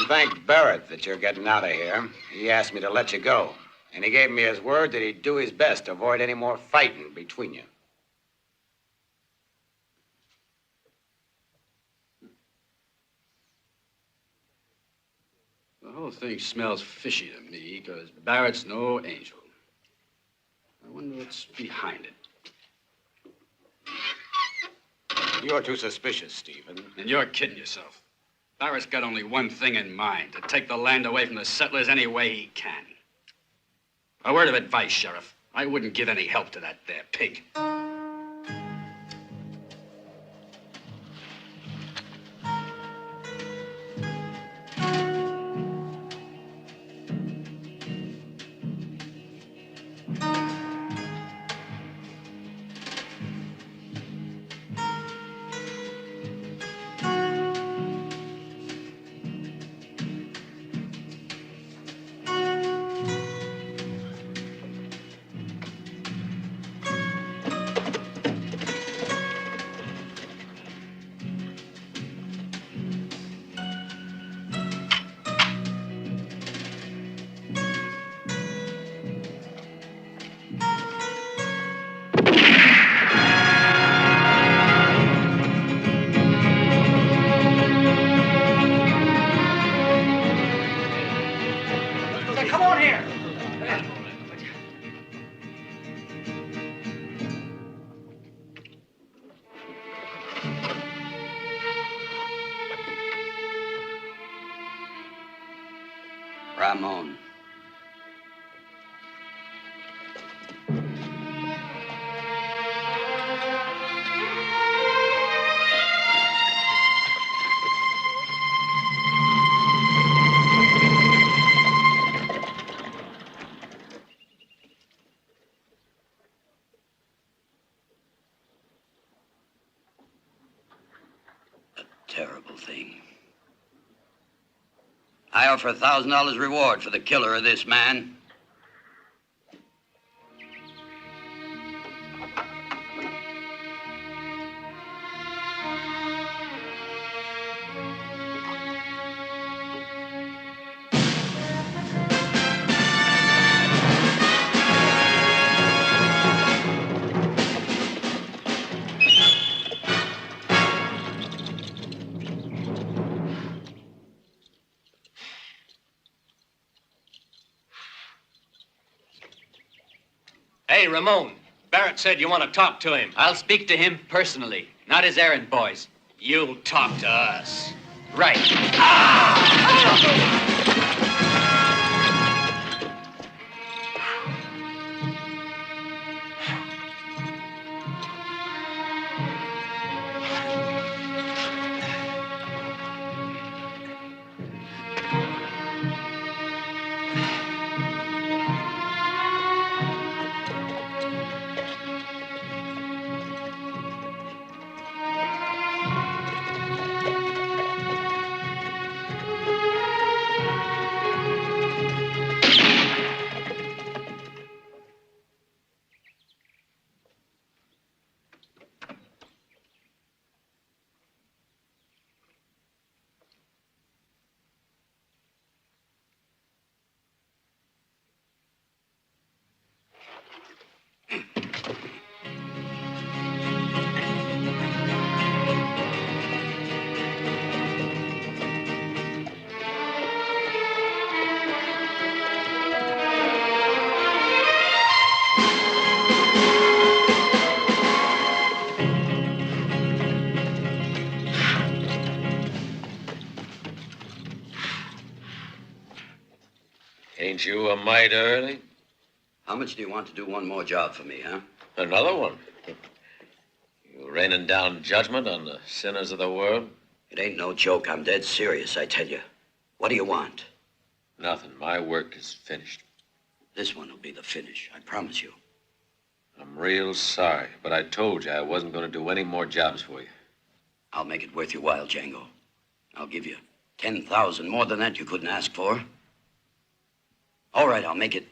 K: thank Barrett that you're getting out of here. He asked me to let you go. And he gave me his word that he'd do his best to avoid any more fighting between you.
D: The whole thing smells fishy to me, because Barrett's no angel. I wonder what's behind it.
K: You're too suspicious, Stephen.
D: And you're kidding yourself. Barrett's got only one thing in mind, to take the land away from the settlers any way he can. A word of advice, Sheriff. I wouldn't give any help to that there pig.
H: Ramón. A terrible thing. I offer $1,000 reward for the killer of this man.
J: Hey, Ramon. Barrett said you want to talk to him.
O: I'll speak to him personally, not his errand boys.
J: You'll talk to us.
O: Right.
C: Ain't you a mite early?
H: How much do you want to do one more job for me, huh?
C: Another one? You raining down judgment on the sinners of the world?
H: It ain't no joke. I'm dead serious, I tell you. What do you want?
C: Nothing. My work is finished.
H: This one will be the finish, I promise you.
C: I'm real sorry, but I told you I wasn't going to do any more jobs for you.
H: I'll make it worth your while, Django. I'll give you 10,000, more than that you couldn't ask for. All right, I'll make it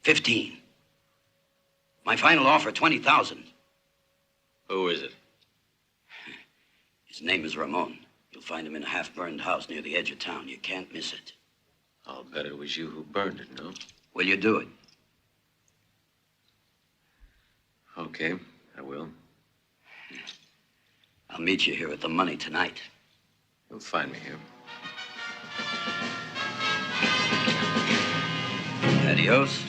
H: 15. My final offer, 20,000.
C: Who is it?
H: His name is Ramón. You'll find him in a half-burned house near the edge of town. You can't miss it.
C: I'll bet it was you who burned it, no?
H: Will you do it?
C: Okay, I will.
H: I'll meet you here with the money tonight.
C: You'll find me here.
H: Adios.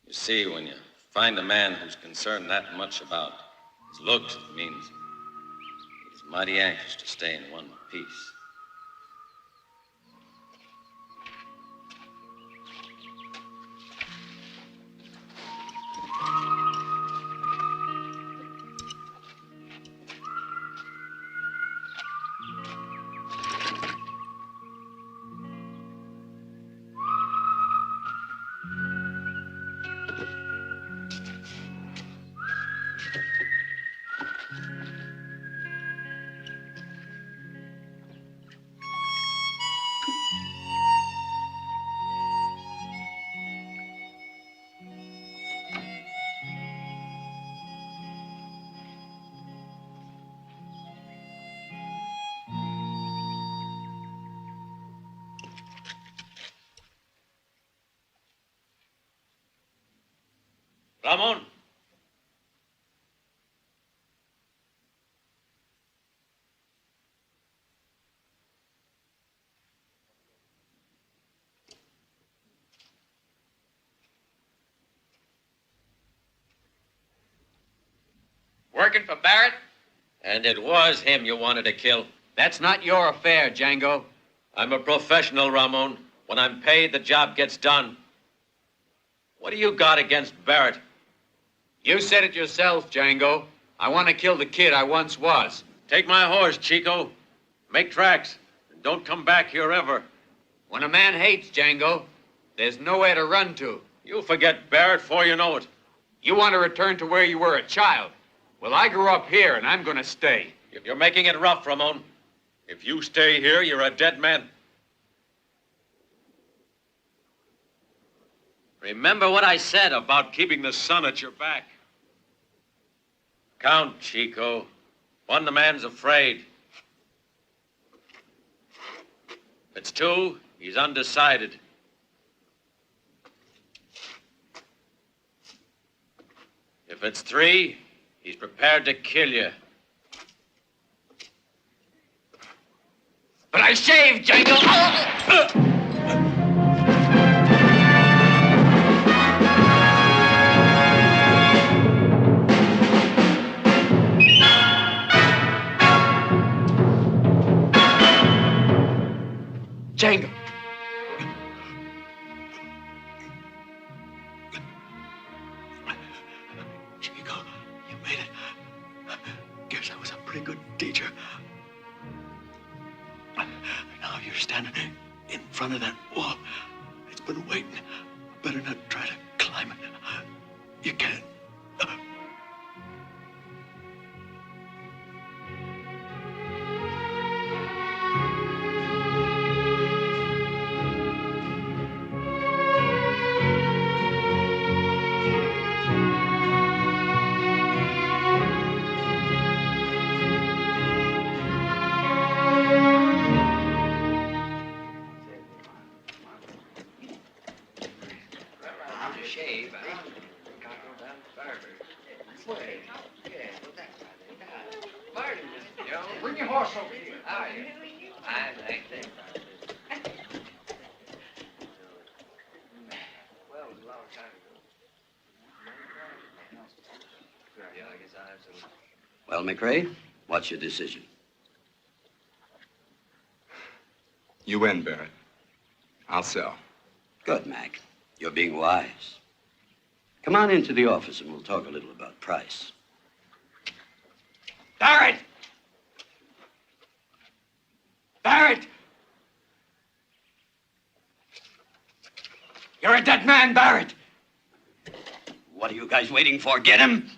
C: You see, when you find a man who's concerned that much about his looks, it means he's mighty anxious to stay in one piece. Ramón.
O: Working for Barrett?
C: And it was him you wanted to kill.
O: That's not your affair, Django.
C: I'm a professional, Ramon. When I'm paid, the job gets done. What do you got against Barrett?
O: You said it yourself, Django. I want to kill the kid I once was.
C: Take my horse, Chico. Make tracks. And don't come back here ever.
O: When a man hates, Django, there's nowhere to run to.
C: You'll forget Barrett before you know it.
O: You want to return to where you were a child. Well, I grew up here, and I'm going to stay.
C: You're making it rough, Ramon. If you stay here, you're a dead man. Remember what I said about keeping the sun at your back. Count, Chico. One, the man's afraid. If it's two, he's undecided. If it's three, he's prepared to kill you.
O: But I shaved, Django! Django.
I: Chico, you made it. Guess I was a pretty good teacher. Now you're standing in front of that wall. It's been waiting. Better not try to climb it. You can't.
J: Bring your horse over here. How are you?
A: Fine, thank you.
J: Well, it was a long time ago. Yeah, I guess I have some.
H: Well, McRae, what's your decision?
E: You win, Barrett. I'll sell.
H: Good, Mac. You're being wise. Come on into the office and we'll talk a little about price.
D: Barrett! Barrett! You're a dead man, Barrett!
H: What are you guys waiting for? Get him!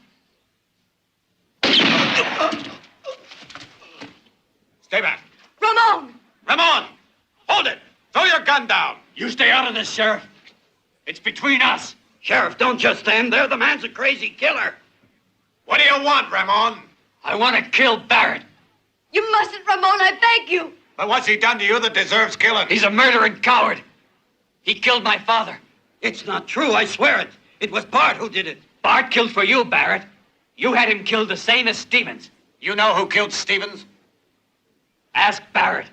E: Stay back.
B: Ramon!
E: Ramon! Hold it! Throw your gun down!
D: You stay out of this, Sheriff. It's between us.
H: Sheriff, don't just stand there. The man's a crazy killer.
E: What do you want, Ramon?
D: I want to kill Barrett.
B: You mustn't, Ramon, I beg you.
E: But what's he done to you that deserves killing?
D: He's a murdering coward. He killed my father.
H: It's not true, I swear it. It was Bart who did it.
D: Bart killed for you, Barrett. You had him killed the same as Stevens.
E: You know who killed Stevens?
D: Ask Barrett.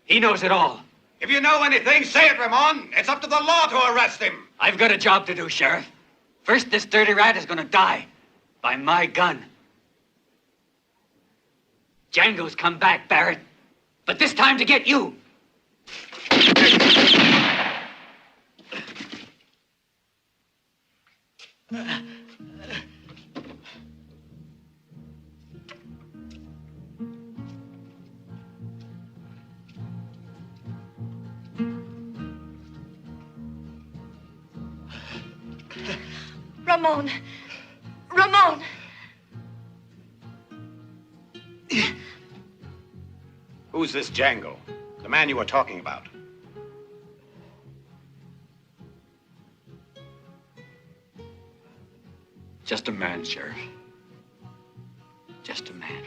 D: He knows it all.
E: If you know anything, say it, Ramon. It's up to the law to arrest him.
D: I've got a job to do, Sheriff. First, this dirty rat is going to die by my gun. Django's come back, Barrett. But this time to get you.
B: Ramon. Ramon.
K: Who's this Django? The man you were talking about?
D: Just a man, Sheriff. Just a man.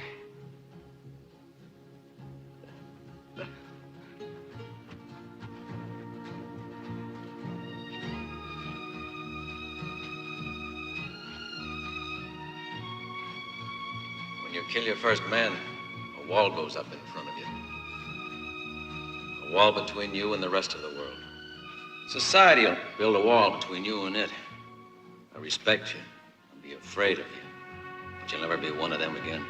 C: When you kill your first man, a wall goes up in front of you. A wall between you and the rest of the world. Society will build a wall between you and it. They'll respect you and be afraid of you. But you'll never be one of them again.